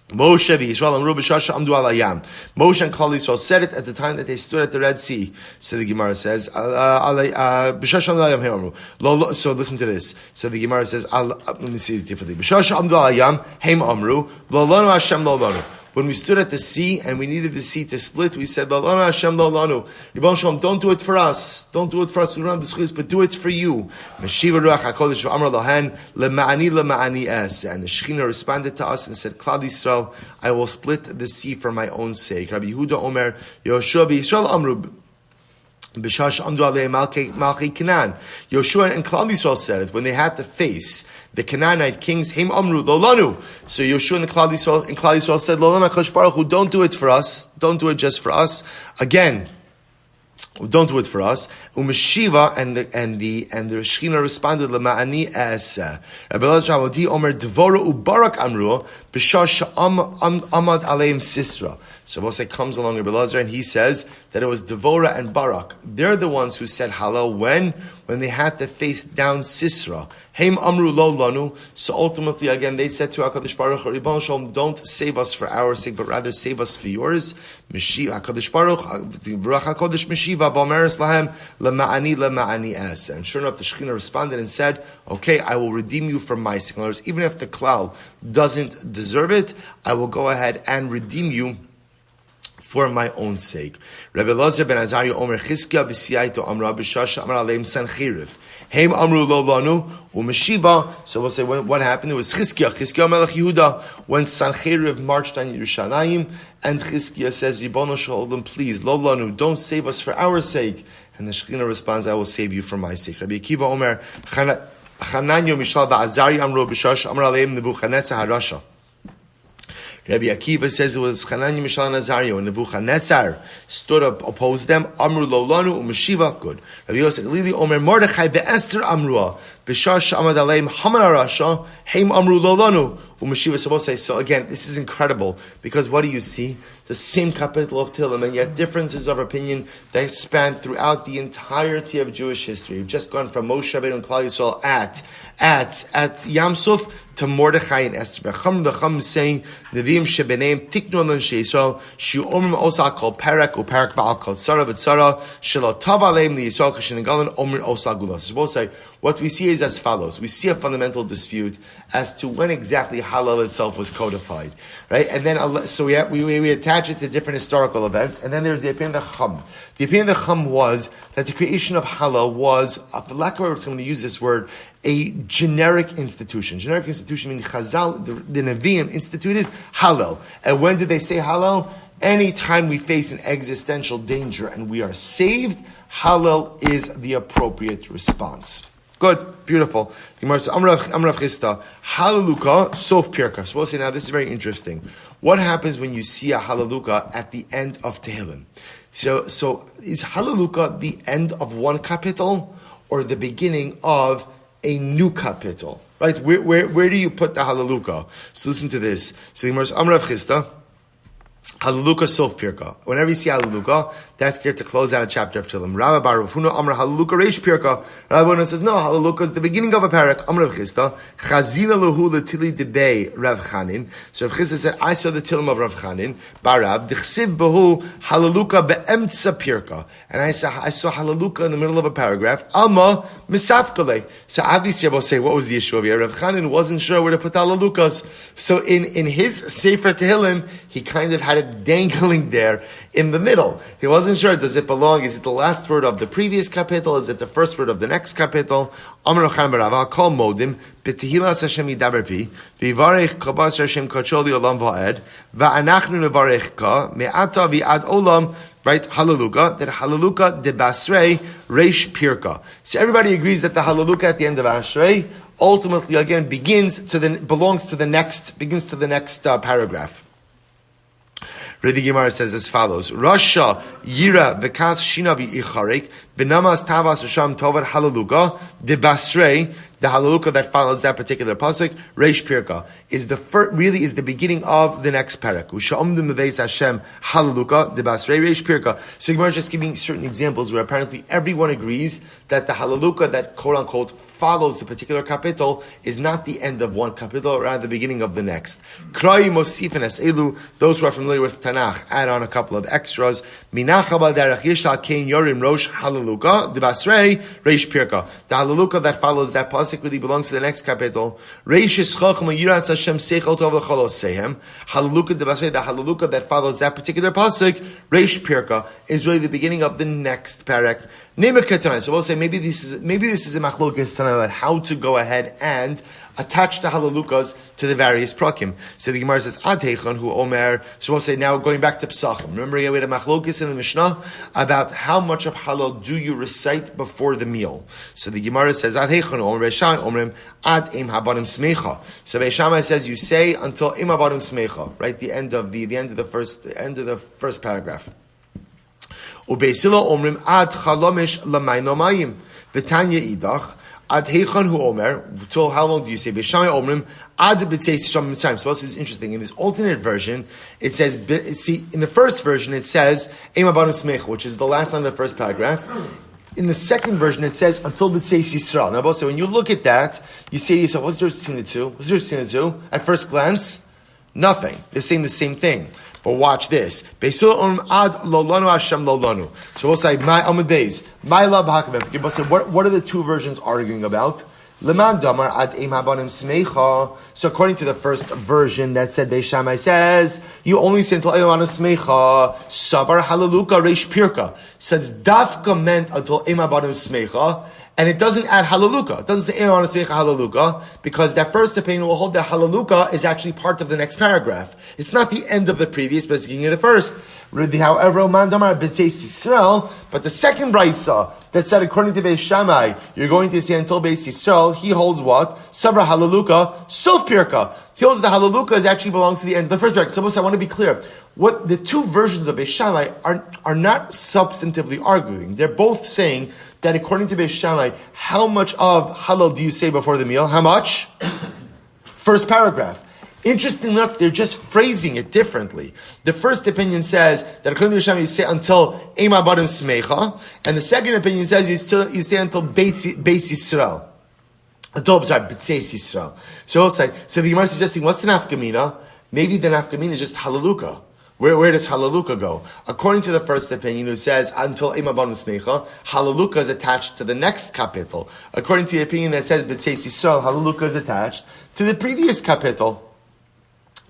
Moshe v'Yisrael amru b'shasha amdu al hayam. Moshe and Klal Yisrael said it at the time that they stood at the Red Sea. So the Gemara says, b'shasha amdu al hayam amru. So listen to this. So the Gemara says, let me see it differently. B'shasha amdu al hayam heim amru lo lanu Hashem lo lanu. When we stood at the sea and we needed the sea to split, we said, Lalana Hashem Lalanu. Ribbon Shalom, don't do it for us. Don't do it for us. We don't have the schus, but do it for you. Meshiva Ruach HaKodesh Amar Lahan, Lema'ani es. And the Shekhinah responded to us and said, Klal Yisrael, I will split the sea for my own sake. Rabbi Yehuda Omer, Yoshua v'Yisrael Amru, B'shash Amdu Alei Malchei Canaan. Yoshua and Klal Yisrael said it when they had to face the Canaanite kings. Heim Amru Lolanu. So Yoshua and Klal Yisrael said, Lolana Kadosh Baruch Hu, don't do it for us. Don't do it just for us. Again, don't do it for us. Umeshiva and the Shechina responded Lema'ani es. Rabbi Elazar Omer Dvora Ubarak Amru B'shash Amad Aleim Sisra. So we'll say comes along Rabbi Elazar and he says that it was Devorah and Barak. They're the ones who said Hallel when they had to face down Sisra. Heim Amru Lo Lanu. So ultimately, again, they said to HaKadosh Baruch Hu, Ribbon Shalom, don't save us for our sake, but rather save us for yours. HaKadosh Baruch, V'rach HaKadosh Meshiva, V'omeres Lahem, Lema'ani Es. And sure enough, the Shekhinah responded and said, okay, I will redeem you from my sake. In other words, even if the klal doesn't deserve it, I will go ahead and redeem you for my own sake. Rabbi Elazar ben Azariah Omer Chizkiah v'Siyaito Amra b'Shasha Amar Aleim Sancheriv. Heim Amru Lo Lanu u'Meshiva. So we'll say what happened. It was Chizkiah Melech Yehuda, when Sancheriv marched on Yerushalayim, and Chizkiah says, Ribono Shel Olam, please, Lo Lanu, don't save us for our sake. And the Shekhinah responds, I will save you for my sake. Rabbi Akiva Omer Chananyo Mishal v'Azariah Amru b'Shasha Amar Aleim Nebuchadnezzar HaRasha. Rabbi Akiva says it was Chananya, Mishael, and Azariah. When Nebuchadnezzar stood up, opposed them, Amru Lo Lanu u'Meshiva. Good. Rabbi Yosef Lili Omer Mordechai ve'Esther Amrua b'Shash Amad Aleim Haman HaRasha Heim Amru Lo Lanu u'Meshiva. So again, this is incredible, because what do you see? The same capital of Tehillim, and yet differences of opinion that span throughout the entirety of Jewish history. We've just gone from Moshe Rabbeinu and Klal Yisrael at Yam Suf to Mordechai and Esther. The Chum is saying Neviim shebeneim tiknu alon sheYisrael shi'omrim osa kol parak uparak va'al kol tzara v'tzara shelo tav aleim liyisrael kashenagalan omrim osa gula. So we'll say what we see is as follows. We see a fundamental dispute as to when exactly Hallel itself was codified, right? And then so we attach it to different historical events, and then there's the opinion of the Chum. The opinion of the Chum was that the creation of Hallel was, for lack of a word, I'm going to use this word, a generic institution. Generic institution meaning Chazal, the Nevi'im instituted Hallel. And when did they say Hallel? Anytime we face an existential danger and we are saved, Hallel is the appropriate response. Good, beautiful. The Gemara says, Amrav Chista, Hallelujah, Sof Pirka. So we'll say now, this is very interesting. What happens when you see a Hallelujah at the end of Tehillim? So is Hallelujah the end of one kapitel or the beginning of a new kapitel? Right? Where do you put the Hallelujah? So listen to this. So the Gemara says, Amrav Chista, Hallelujah Sof Pirka. Whenever you see Hallelujah, that's there to close out a chapter of Tehillim. Rabbi Bar Rafuna Amr Hallelujah Reish Pirka. Rabbi Bona says, no, Hallelujah is the beginning of a parak. Amr Rav Chista, Chazina Lahu L'Tili Debei Rav Chanin. So Rav Chista said, I saw the Tehillim of Rav Chanin. Barav, D'chsiv Behu Hallelujah Be'emtza Pirka. And I saw Hallelujah in the middle of a paragraph. Alma Misafkale. So obviously I will say, what was the issue of here? Rav Chanin wasn't sure where to put Hallelujahs. So in his Sefer Tehillim, he kind of had it dangling there in the middle. He wasn't sure, does it belong, is it the last word of the previous kapitel, is it the first word of the next kapitel? Amar Ochan Barava, Kol Modim, B'Tehilas Hashem Yidaber Pi, V'Yivarech Kabas Hashem Kachol Yolam Va'ed, Va'anachnu Nevarech Ka, Me'ata V'Ad Olam, right, Hallelujah, that Hallelujah de Basrei, Reish Pirka. So everybody agrees that the Hallelujah at the end of Ashrei ultimately again begins to the next paragraph. The Gemara says as follows: Rasha Yira Vekas Shinavi Icharek V'Namas Tavas Risham Tovar Hallelujah de Basrei. The Hallelujah that follows that particular pasuk, Reish Pirka, is the beginning of the next parak. Usha'omdu meveis Hashem Hallelujah de Basrei Reish Pirka. So Gemara is just giving certain examples where apparently everyone agrees that the Hallelujah that quote unquote follows the particular kapitel is not the end of one kapitel, or rather the beginning of the next. Krai Mosif and Elu, those who are familiar with Tanakh, add on a couple of extras. Minachaba derech Yishal Kein Yorim Rosh Hallelujah de Basrei Reish Pirka. The Hallelujah that follows that pasuk really belongs to the next kapitel. Reishis Chacham Yiras Hashem Seichel Tov L'Chol Sehem. Hallelujah de Basrei, the Hallelujah that follows that particular pasuk, Reish Pirka, is really the beginning of the next parak. So we'll say maybe this is a machlokes about how to go ahead and attach the Hallelujahs to the various prakim. So the Gemara says, Ad Heichon Hu Omer. So we'll say now going back to Pesachim. Remember we had a machlokes in the Mishnah about how much of Hallel do you recite before the meal. So the Gemara says, Ad Heichon Hu Omer Beishai Omrim Ad Im Habanim Smecha. So Beis Shammai says you say until Im Habanim Smecha, right? The end of the first paragraph. Ubeisila Omrim Ad Chalomish Lamayim V'Tanya Idach Ad Heichon Hu Omer. Till how long do you say? Beishamai Omrim Ad B'Tzeis Yisrael Mitzrayim. So this is interesting. In this alternate version, it says. See, in the first version, it says Ema Banu Smech, which is the last line of the first paragraph. In the second version, it says until B'Tzeis Yisrael. Now, both when you look at that, you say to yourself, what's the difference between the two? What's the difference between the two? At first glance, nothing. They're saying the same thing. But watch this. So we'll say, my Amud Beis, my love Hakav. What are the two versions arguing about? Leman Damar ad Eim Habanim Smecha. So according to the first version that said Beis Shammai says, you only say until Eim Habanim Smecha. Sabar Halaluka Reish Pirka. Says Dafka meant until Eim Habanim Smecha. And it doesn't add halaluka. It doesn't say Eim Habanim Smecha halaluka, because that first opinion will hold that halaluka is actually part of the next paragraph. It's not the end of the previous, but it's the beginning of the first. However, but the second brisa that said according to Beis Shammai, you're going to say until Beis Yisrael, he holds what? Sabra halaluka, sof pirka. He holds the halaluka actually belongs to the end of the first paragraph. So I want to be clear. What the two versions of Beis Shammai are not substantively arguing. They're both saying that according to Beis Shammai, how much of halal do you say before the meal? How much? First paragraph. Interestingly enough, they're just phrasing it differently. The first opinion says that according to Beis Shammai, you say until Eim Habanim Smecha, and the second opinion says you say until Beis Yisrael. B'tzeis Yisrael. So the Gemara is suggesting, what's the nafkamina? Maybe the nafkamina is just halaluka. Where does halaluka go? According to the first opinion, who says until Eim Habanim Smecha, halaluka is attached to the next capital. According to the opinion that says B'tzeis Yisrael, halaluka is attached to the previous capital.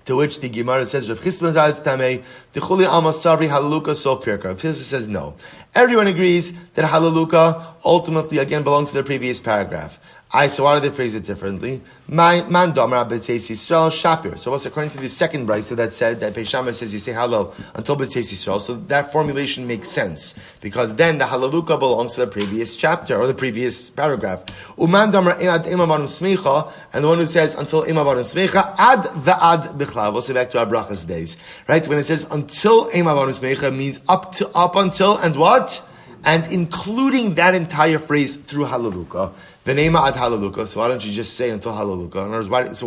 To which the Gemara says, Rav Chisda Tamei, D'chuli Amasari halaluka sof pirka. Rav Chisda says no. Everyone agrees that halaluka ultimately again belongs to the previous paragraph. So why do they phrase it differently? Man damar b'tzeis Yisrael shapir. So what's according to the second brisa that said that Beis Shammai says you say halal until b'tzeis Yisrael. So that formulation makes sense, because then the halaluka belongs to the previous chapter or the previous paragraph. Uman damar ad Eim Habanim Smecha, and the one who says until Eim Habanim Smecha ad v'ad bichlal. We'll say back to our brachas days, right? When it says until Eim Habanim Smecha, means up until, and what? And including that entire phrase through halaluka. The name ad halaluka. So why don't you just say until halaluka? In other words,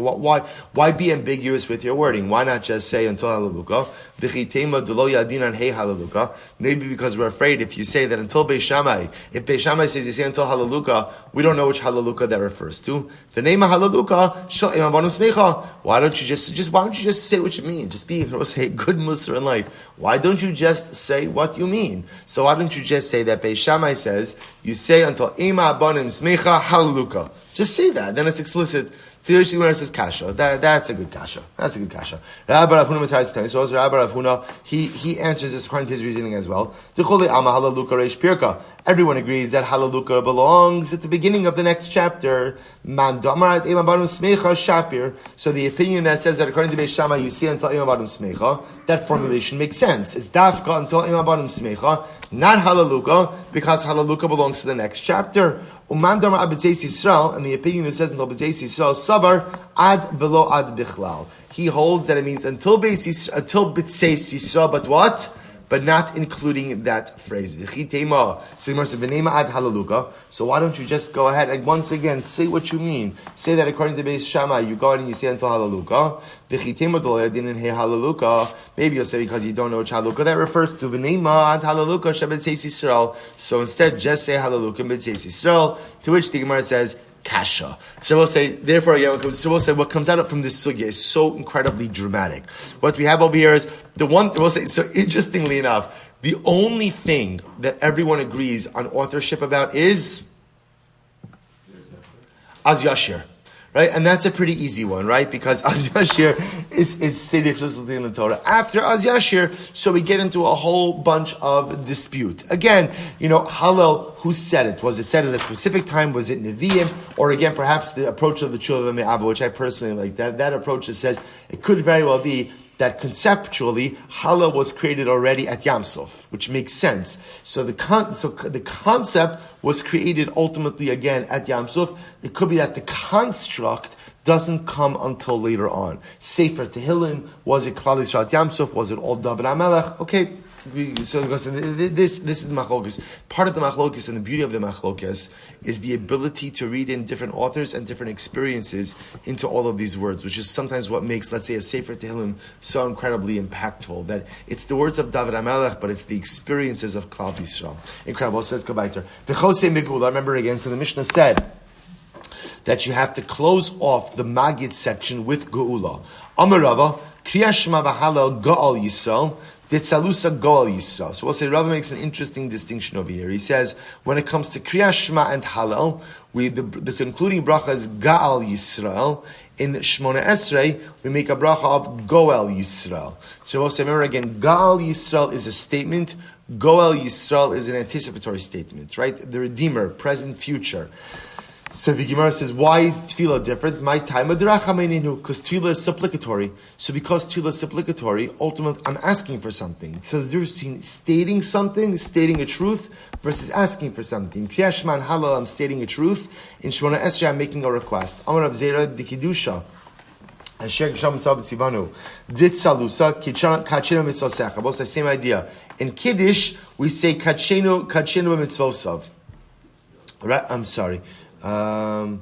why be ambiguous with your wording? Why not just say until halaluka? V'chitema d'lo yadin an hey halaluka. Maybe because we're afraid if you say that until Beis Shammai, if Beis Shammai says you say until halaluka, we don't know which halaluka that refers to. The name of halaluka shel Eim Habanim Smecha. Why don't you just say what you mean? Just be a good Musar in life. Why don't you just say what you mean? So why don't you just say that Beis Shammai says you say until Eim Habanim Smecha halaluka. Just say that. Then it's explicit. Theoretically, when it says kasha, that's a good kasha. That's a good kasha. Rabbi Rav Huna tries to tell you. So also Rabbi Rav Huna, he answers this according to his reasoning as well. Everyone agrees that halaluka belongs at the beginning of the next chapter. Man damar at Eim Habanim Smecha shapir. So the opinion that says that according to Beis Shammai you say until Eim Habanim Smecha, that formulation makes sense. It's dafka until Eim Habanim Smecha, not halaluka, because halaluka belongs to the next chapter. Uman damar ad b'tzeis Yisrael, and the opinion that says until b'tzeis Yisrael sabar ad velo ad bichlal. He holds that it means until b'tzeis Yisrael, but what? But not including that phrase. So why don't you just go ahead and once again say what you mean? Say that according to Beis Shammai, you go ahead and you say until halaluka. Maybe you'll say because you don't know which halaluka that refers to. So instead, just say halaluka b'tzeis Yisrael. To which the Gemara says, kasha. So we'll say, therefore, we'll say what comes out from this sugya is so incredibly dramatic. What we have over here is we'll say, so interestingly enough, the only thing that everyone agrees on authorship about is Az Yashir. Right? And that's a pretty easy one, right? Because Az Yashir is stated explicitly in the Torah. After Az Yashir, so we get into a whole bunch of dispute. Again, Hallel, who said it? Was it said at a specific time? Was it Nevi'im? Or again, perhaps the approach of the children of Me'ava, which I personally like. That approach that says it could very well be that conceptually Hallel was created already at Yam Suf, which makes sense. So the concept was created ultimately again at Yam Suf. It could be that the construct doesn't come until later on. Sefer Tehillim, was it Klal Yisrael at Yam Suf? Was it all David HaMelech? Okay, So this is the machlokas. Part of the machlokas and the beauty of the machlokas is the ability to read in different authors and different experiences into all of these words, which is sometimes what makes, let's say, a Sefer Tehillim so incredibly impactful. That it's the words of David HaMelech, but it's the experiences of Klal Yisrael. Incredible. So let's go back there. V'chosei megula. Remember again. So the Mishnah said that you have to close off the Magid section with Geula. Amar Rava, Kriya Shema v'Halel Ga'al Yisrael, Ditzalusa Ga'al Yisrael. So we'll say Rava makes an interesting distinction over here. He says, when it comes to Kriya Shema and Halel, the concluding bracha is Ga'al Yisrael. In Shmona Esrei, we make a bracha of Goel Yisrael. So we'll say, remember again, Ga'al Yisrael is a statement, Goel Yisrael is an anticipatory statement, right? The Redeemer, present, future. So the Gemara says, why is tefillah different? My time, because tefillah is supplicatory. So because tefillah is supplicatory, ultimately I'm asking for something. So there's a difference between stating something, stating a truth, versus asking for something. In Kriya Shema and Halal, I'm stating a truth. In Shmona Esrei, I'm making a request. Amar Rav Zera Dikidusha. Both the same idea. In Kiddush, we say Kachenu b'mitzvosav. Right? I'm sorry. In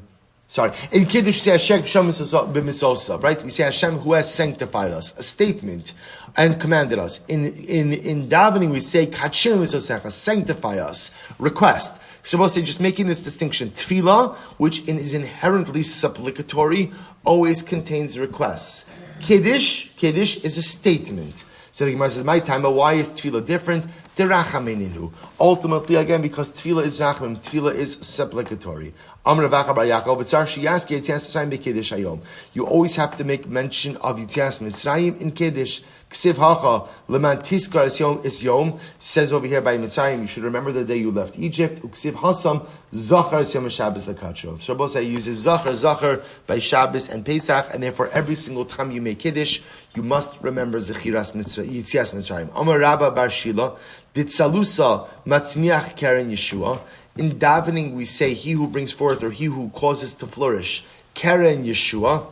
Kiddush we say Hashem b'mitzvosav. Right? We say Hashem who has sanctified us, a statement, and commanded us. In davening we say Kachenu b'mitzosecha, sanctify us, request. So we'll say, just making this distinction, tefillah, which is inherently supplicatory, always contains requests. Kiddush is a statement. So the Gemara says, my time, but why is tefillah different? Derachameninu. Ultimately, again, because tefillah is rachamim, tefillah is supplicatory. Amr Ravacha Bar Yaakov, V'tzar sheyaski Yetzias Mitzrayim b'Kiddush hayom. You always have to make mention of Yetzias Mitzrayim in Kiddush. Ksiv hacha leman tiskar es yom, says over here by Mitzrayim, you should remember the day you left Egypt. Uksiv hasam zachar es yom Shabbos lekatro. So Rabbi Silber uses zachar by Shabbos and Pesach, and therefore every single time you make Kiddush, you must remember Zechiras Yetzias Mitzrayim. Amar Rabba Bar Shila, Ditzalusa matzmiach keren Yeshua. In davening we say, he who brings forth or he who causes to flourish, keren Yeshua,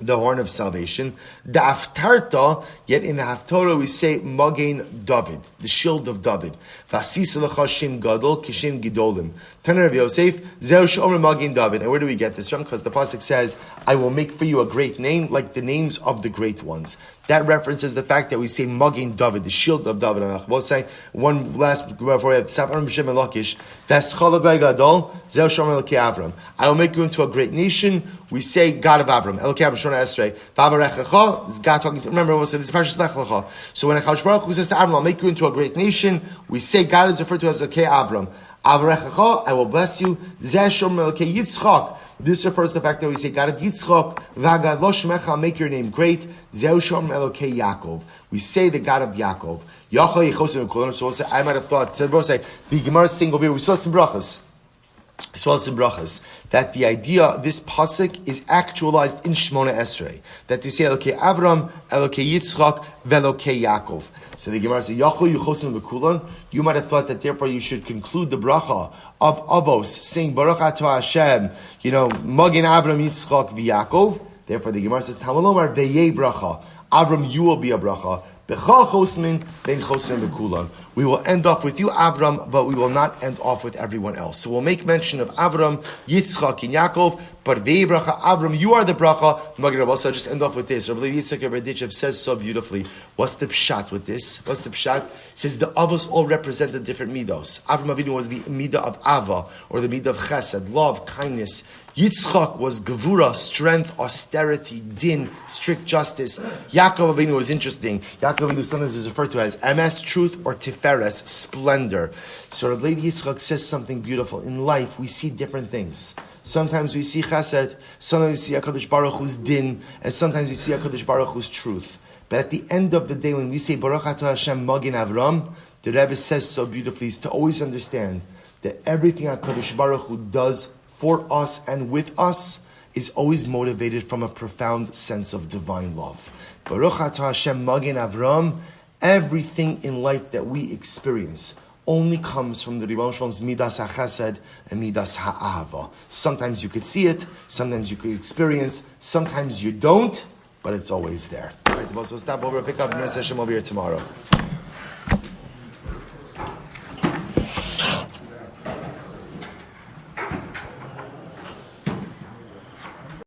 the horn of salvation. The Aftarta, yet in the Haftorah we say Magen David, the shield of David. Vasisa lecha shem gadol kishem gidolim. Taner of Yosef, zeu shomer Magen David. And where do we get this from? Because the pasuk says, I will make for you a great name like the names of the great ones. That references the fact that we say Magen David, the shield of David. And we'll say one last before we have Safar B'Shem Elokish. V'eschala gadol zeu shomer Elokei Avram. I will make you into a great nation. We say God of Avram. Elokei Avram Shona Esrei. V'avarechecha is God talking to. Remember, we'll say this is Parshas Lech Lecha. So when HaKadosh Baruch Hu says to Avram, I'll make you into a great nation, we say God is referred to as Elokei Avram. Avarechecha, I will bless you. Zeh shomer Elokei Yitzchak. This refers to the fact that we say God of Yitzchak, V'agad lo shemecha, I'll make your name great. Zeh shomer Elokei Yaakov. We say the God of Yaakov. Yachol yichosim v'kulam. So we'll say, I might have thought, so we'll say, the Gemara single here, we saw some brachas. That the idea, this pasuk is actualized in Shmona Esrei. That we say Elokei Avram, Elokei Yitzchak, Velokei Yaakov. So the Gemara says, Yachol Yuchosim V'kulan. You might have thought that therefore you should conclude the bracha of Avos, saying Baruch Atah Hashem, Magen Avram, Yitzchak, V'Yaakov. Therefore the Gemara says, Tamalomar V'yei bracha. Avram, you will be a bracha. We will end off with you, Avram, but we will not end off with everyone else. So we'll make mention of Avram, Yitzchak, and Yaakov, but Vei bracha, Avram, you are the bracha. Magid Rabbi Silber, just end off with this. Rabbi Yitzchak Berdichev says so beautifully. What's the pshat with this? What's the pshat? It says the avos all represent the different midos. Avram Avinu was the midah of Ava, or the midah of Chesed, love, kindness. Yitzchak was gevura, strength, austerity, din, strict justice. Yaakov Avinu was interesting. Yaakov Avinu sometimes is referred to as emes, truth, or tiferes, splendor. So Rabbi Yitzchak says something beautiful. In life, we see different things. Sometimes we see chesed, sometimes we see HaKadosh Baruch Hu's din, and sometimes we see HaKadosh Baruch Hu's truth. But at the end of the day, when we say Baruch Atah Hashem Magen Avram, the Rebbe says so beautifully, is to always understand that everything HaKadosh Baruch Hu does for us and with us is always motivated from a profound sense of divine love. Baruch Atah Hashem Magen Avram, everything in life that we experience only comes from the Ribono Shel Olam's Midas HaChesed and Midas HaAhava. Sometimes you could see it, sometimes you could experience, sometimes you don't, but it's always there. All right, so stop over, pick up, and Hashem over here tomorrow.